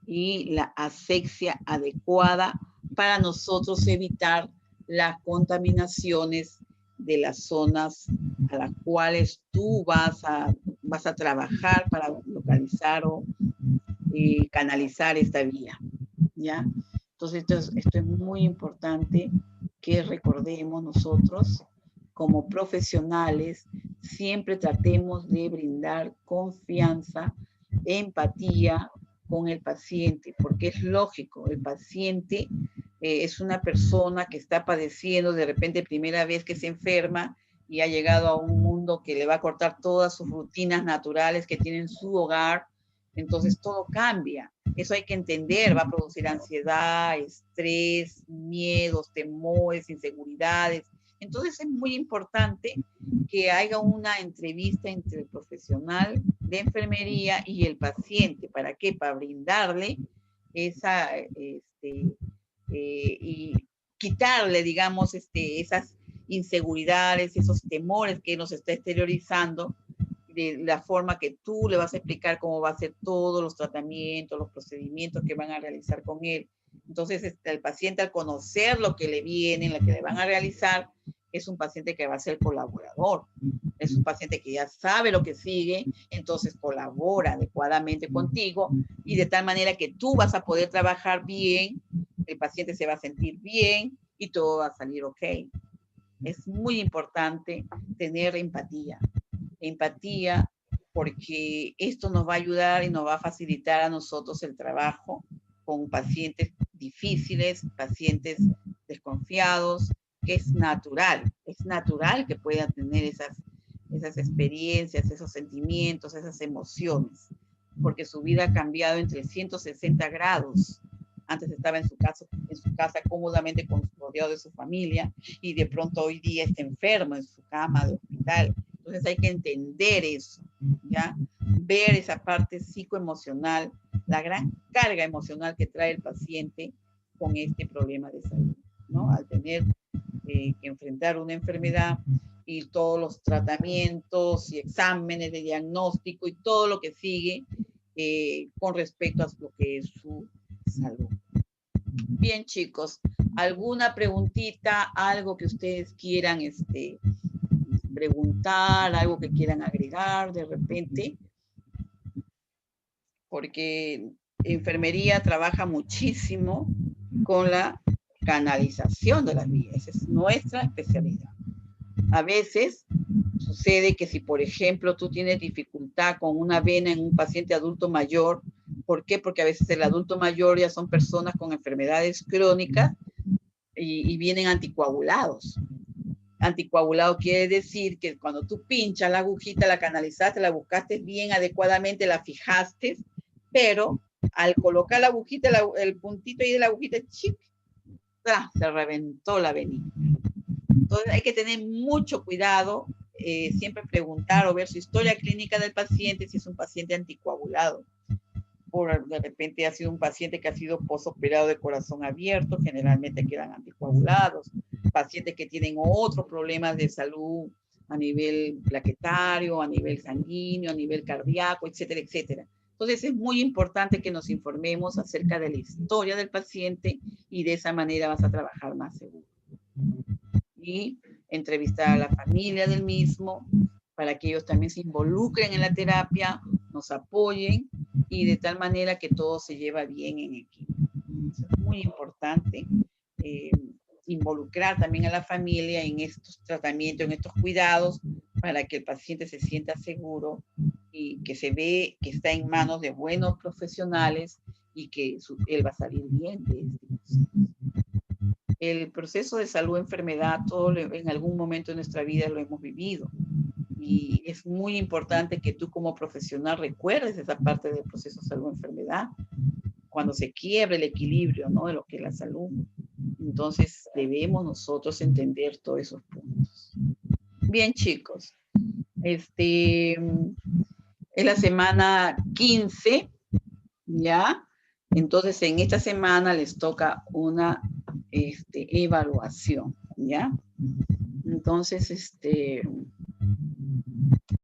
y la asepsia adecuada para nosotros evitar las contaminaciones de las zonas a las cuales tú vas a trabajar para localizar o canalizar esta vía, ¿ya? Entonces, esto es muy importante que recordemos nosotros como profesionales, siempre tratemos de brindar confianza, empatía con el paciente, porque es lógico, el paciente es una persona que está padeciendo de repente primera vez que se enferma y ha llegado a un mundo que le va a cortar todas sus rutinas naturales que tiene en su hogar, Entonces todo cambia. Eso hay que entender, va a producir ansiedad, estrés, miedos, temores, inseguridades. Entonces es muy importante que haya una entrevista entre el profesional de enfermería y el paciente. ¿Para qué? Para brindarle esa, y quitarle, digamos, esas inseguridades, esos temores que nos está exteriorizando, de la forma que tú le vas a explicar cómo va a ser todos los tratamientos, los procedimientos que van a realizar con él. Entonces, el paciente, al conocer lo que le viene, lo que le van a realizar, es un paciente que va a ser colaborador. Es un paciente que ya sabe lo que sigue, entonces colabora adecuadamente contigo y de tal manera que tú vas a poder trabajar bien, el paciente se va a sentir bien y todo va a salir ok. Es muy importante tener empatía. Empatía, porque esto nos va a ayudar y nos va a facilitar a nosotros el trabajo con pacientes difíciles, pacientes desconfiados, que es natural que puedan tener esas experiencias, esos sentimientos, esas emociones, porque su vida ha cambiado en 360 grados. Antes estaba en su casa cómodamente rodeado de su familia y de pronto hoy día está enfermo en su cama de hospital. Entonces hay que entender eso, ¿ya? Ver esa parte psicoemocional, la gran carga emocional que trae el paciente con este problema de salud, ¿no? Al tener que enfrentar una enfermedad y todos los tratamientos y exámenes de diagnóstico y todo lo que sigue con respecto a lo que es su salud. Bien, chicos, ¿alguna preguntita, algo que ustedes quieran preguntar, algo que quieran agregar de repente? Porque enfermería trabaja muchísimo con la canalización de las vías, esa es nuestra especialidad. A veces sucede que si, por ejemplo, tú tienes dificultad con una vena en un paciente adulto mayor, ¿por qué? Porque a veces el adulto mayor ya son personas con enfermedades crónicas y vienen anticoagulados. Anticoagulado quiere decir que cuando tú pinchas la agujita, la canalizaste, la buscaste bien adecuadamente, la fijaste, pero al colocar la agujita, el puntito ahí de la agujita, ¡chic!, se reventó la venita. Entonces hay que tener mucho cuidado, siempre preguntar o ver su historia clínica del paciente, si es un paciente anticoagulado. O de repente ha sido un paciente que ha sido posoperado de corazón abierto, generalmente quedan anticoagulados. Pacientes que tienen otros problemas de salud a nivel plaquetario, a nivel sanguíneo, a nivel cardíaco, etcétera, etcétera. Entonces es muy importante que nos informemos acerca de la historia del paciente y de esa manera vas a trabajar más seguro. Y entrevistar a la familia del mismo para que ellos también se involucren en la terapia, nos apoyen y de tal manera que todo se lleva bien en equipo. Es muy importante involucrar también a la familia en estos tratamientos, en estos cuidados, para que el paciente se sienta seguro y que se ve que está en manos de buenos profesionales y que él va a salir bien de este proceso. El proceso de salud-enfermedad, todo en algún momento de nuestra vida lo hemos vivido. Y es muy importante que tú como profesional recuerdes esa parte del proceso salud-enfermedad, cuando se quiebre el equilibrio, ¿no?, de lo que es la salud. Entonces debemos nosotros entender todos esos puntos. Bien, chicos, es la semana 15, ¿ya? Entonces en esta semana les toca una evaluación, ¿ya? Entonces,